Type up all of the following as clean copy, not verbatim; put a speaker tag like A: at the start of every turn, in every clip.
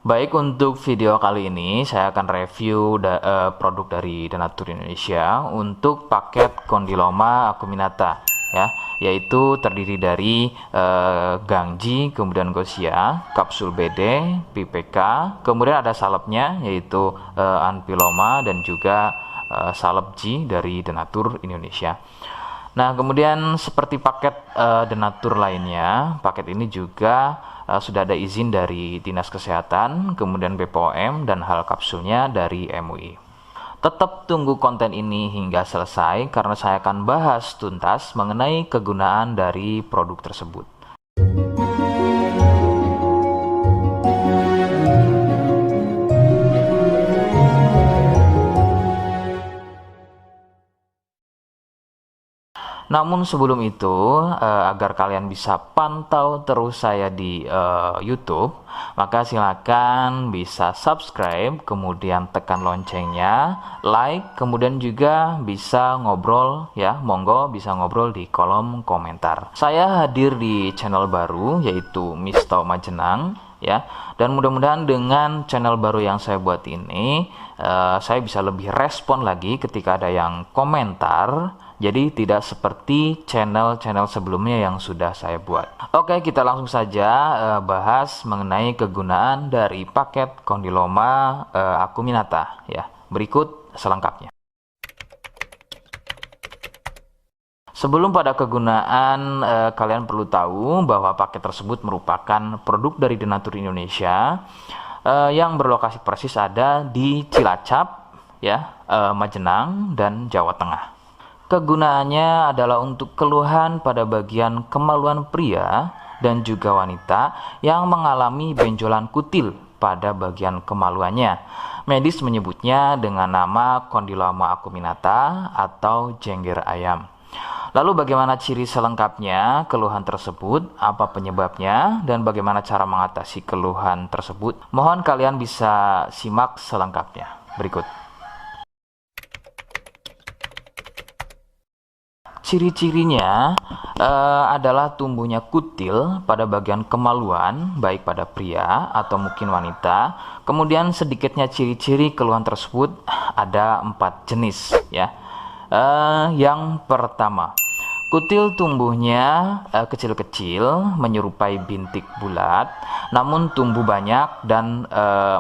A: Baik, untuk video kali ini saya akan review produk dari Denatur Indonesia untuk paket Condyloma acuminata ya, yaitu terdiri dari Gangji, kemudian Gosia, kapsul BD, PPK, kemudian ada salepnya yaitu Anpiloma dan juga salep G dari Denatur Indonesia. Nah, kemudian seperti paket Denatur lainnya, paket ini juga sudah ada izin dari Dinas Kesehatan, kemudian BPOM, dan hal kapsulnya dari MUI. Tetap tunggu konten ini hingga selesai karena saya akan bahas tuntas mengenai kegunaan dari produk tersebut. Namun sebelum itu, agar kalian bisa pantau terus saya di YouTube, maka silakan bisa subscribe, kemudian tekan loncengnya, like, kemudian juga bisa ngobrol ya, monggo bisa ngobrol di kolom komentar. Saya hadir di channel baru yaitu Misto Majenang ya, dan mudah-mudahan dengan channel baru yang saya buat ini, saya bisa lebih respon lagi ketika ada yang komentar. Jadi tidak seperti channel-channel sebelumnya yang sudah saya buat. Oke, kita langsung saja bahas mengenai kegunaan dari paket Condyloma acuminata ya. Berikut selengkapnya. Sebelum pada kegunaan, kalian perlu tahu bahwa paket tersebut merupakan produk dari Denatur Indonesia yang berlokasi persis ada di Cilacap ya, Majenang dan Jawa Tengah. Kegunaannya adalah untuk keluhan pada bagian kemaluan pria dan juga wanita yang mengalami benjolan kutil pada bagian kemaluannya. Medis menyebutnya dengan nama Condyloma acuminata atau jengger ayam. Lalu bagaimana ciri selengkapnya keluhan tersebut, apa penyebabnya, dan bagaimana cara mengatasi keluhan tersebut? Mohon kalian bisa simak selengkapnya. Berikut. Ciri-cirinya adalah tumbuhnya kutil pada bagian kemaluan, baik pada pria atau mungkin wanita. Kemudian sedikitnya ciri-ciri keluhan tersebut ada 4 jenis ya. Yang pertama, kutil tumbuhnya kecil-kecil, menyerupai bintik bulat, namun tumbuh banyak dan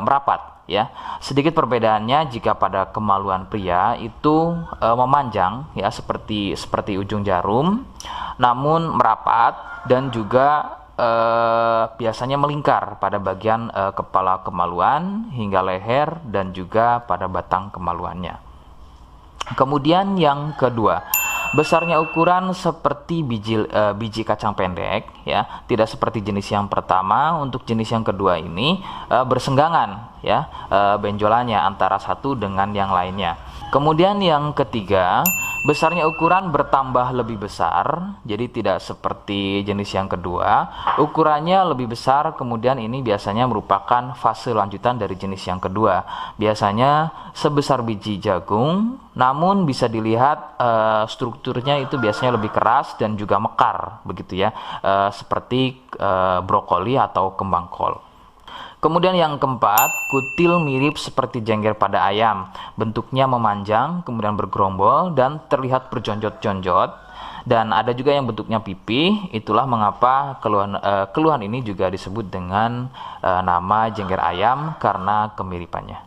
A: merapat. Ya, sedikit perbedaannya jika pada kemaluan pria itu memanjang ya seperti ujung jarum, namun merapat dan juga biasanya melingkar pada bagian kepala kemaluan hingga leher dan juga pada batang kemaluannya. Kemudian yang kedua, besarnya ukuran seperti biji kacang pendek ya, tidak seperti jenis yang pertama. Untuk jenis yang kedua ini bersenggangan ya, benjolannya antara satu dengan yang lainnya. Kemudian yang ketiga, besarnya ukuran bertambah lebih besar, jadi tidak seperti jenis yang kedua, ukurannya lebih besar. Kemudian ini biasanya merupakan fase lanjutan dari jenis yang kedua, biasanya sebesar biji jagung, namun bisa dilihat strukturnya itu biasanya lebih keras dan juga mekar begitu ya, seperti brokoli atau kembang kol. Kemudian yang keempat, kutil mirip seperti jengger pada ayam, bentuknya memanjang, kemudian bergerombol dan terlihat berjonjot-jonjot, dan ada juga yang bentuknya pipih. Itulah mengapa keluhan ini juga disebut dengan nama jengger ayam karena kemiripannya.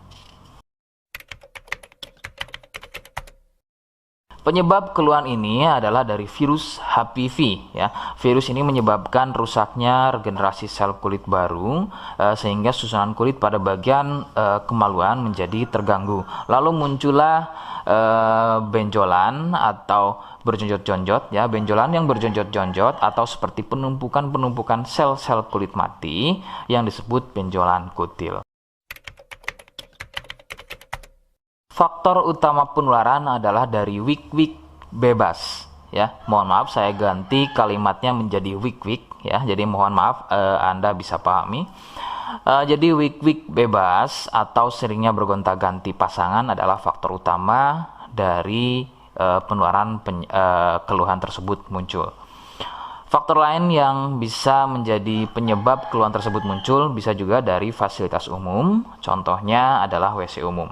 A: Penyebab keluhan ini adalah dari virus HPV ya. Virus ini menyebabkan rusaknya regenerasi sel kulit baru sehingga susunan kulit pada bagian kemaluan menjadi terganggu. Lalu muncullah benjolan atau berjonjot-jonjot ya, benjolan yang berjonjot-jonjot atau seperti penumpukan-penumpukan sel-sel kulit mati yang disebut benjolan kutil. Faktor utama penularan adalah dari wik-wik bebas ya. Mohon maaf saya ganti kalimatnya menjadi wik-wik ya. Jadi mohon maaf Anda bisa pahami. Jadi wik-wik bebas atau seringnya bergonta-ganti pasangan adalah faktor utama dari penularan keluhan tersebut muncul. Faktor lain yang bisa menjadi penyebab keluhan tersebut muncul bisa juga dari fasilitas umum, contohnya adalah WC umum.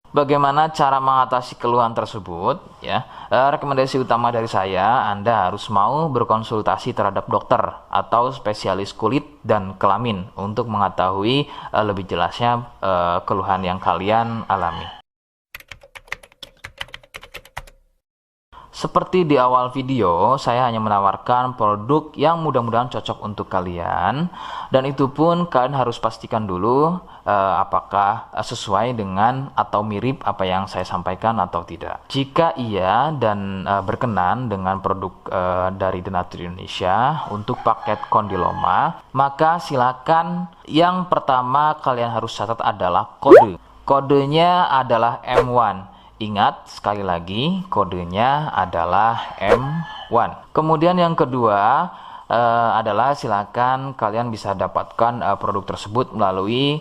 A: Bagaimana cara mengatasi keluhan tersebut? Ya, rekomendasi utama dari saya, Anda harus mau berkonsultasi terhadap dokter atau spesialis kulit dan kelamin untuk mengetahui lebih jelasnya keluhan yang kalian alami. Seperti di awal video, saya hanya menawarkan produk yang mudah-mudahan cocok untuk kalian, dan itu pun kalian harus pastikan dulu apakah sesuai dengan atau mirip apa yang saya sampaikan atau tidak. Jika iya dan berkenan dengan produk dari The Nature Indonesia untuk paket kondiloma, maka silakan yang pertama kalian harus catat adalah kode. Kodenya adalah M1. Ingat, sekali lagi, kodenya adalah M1. Kemudian yang kedua adalah silakan kalian bisa dapatkan produk tersebut melalui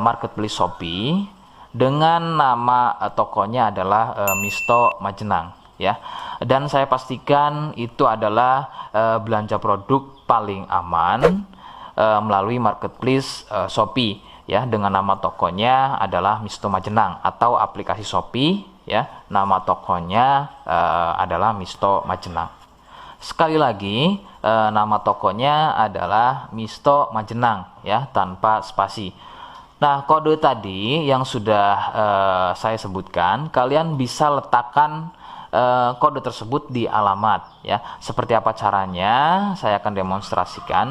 A: marketplace Shopee dengan nama tokonya adalah Misto Majenang, ya. Dan saya pastikan itu adalah belanja produk paling aman melalui marketplace Shopee, ya, dengan nama tokonya adalah Misto Majenang, atau aplikasi Shopee, ya, nama tokonya adalah Misto Majenang. Sekali lagi, nama tokonya adalah Misto Majenang, ya, tanpa spasi. Nah, kode tadi yang sudah saya sebutkan, kalian bisa letakkan kode tersebut di alamat, ya. Seperti apa caranya? Saya akan demonstrasikan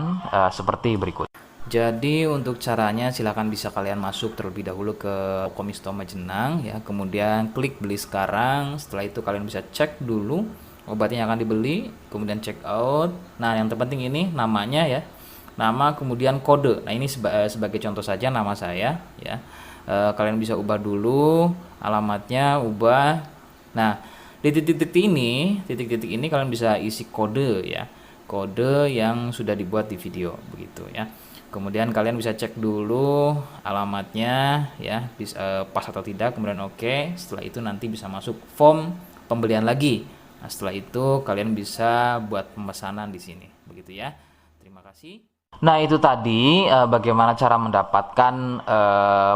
A: seperti berikut. Jadi untuk caranya silahkan bisa kalian masuk terlebih dahulu ke toko Misto Majenang, ya, kemudian klik beli sekarang. Setelah itu kalian bisa cek dulu obatnya yang akan dibeli, kemudian check out. Nah, yang terpenting ini namanya, ya, nama kemudian kode. Nah, ini sebagai contoh saja nama saya, ya. Kalian bisa ubah dulu alamatnya, ubah. Nah, di titik-titik ini kalian bisa isi kode, ya, kode yang sudah dibuat di video, begitu, ya. Kemudian kalian bisa cek dulu alamatnya, ya, pas atau tidak, kemudian oke. Setelah itu nanti bisa masuk form pembelian lagi. Nah, setelah itu kalian bisa buat pemesanan di sini, begitu, ya. Terima kasih. Nah, itu tadi bagaimana cara mendapatkan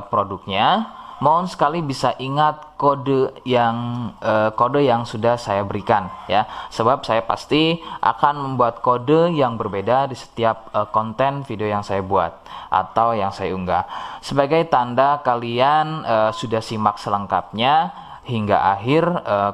A: produknya. Mohon sekali bisa ingat kode yang sudah saya berikan, ya, sebab saya pasti akan membuat kode yang berbeda di setiap konten video yang saya buat atau yang saya unggah, sebagai tanda kalian sudah simak selengkapnya hingga akhir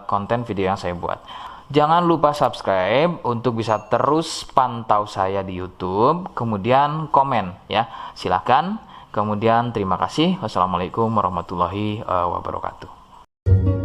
A: konten video yang saya buat. Jangan lupa subscribe untuk bisa terus pantau saya di YouTube, kemudian komen, ya, silahkan. Kemudian terima kasih. Wassalamualaikum warahmatullahi wabarakatuh.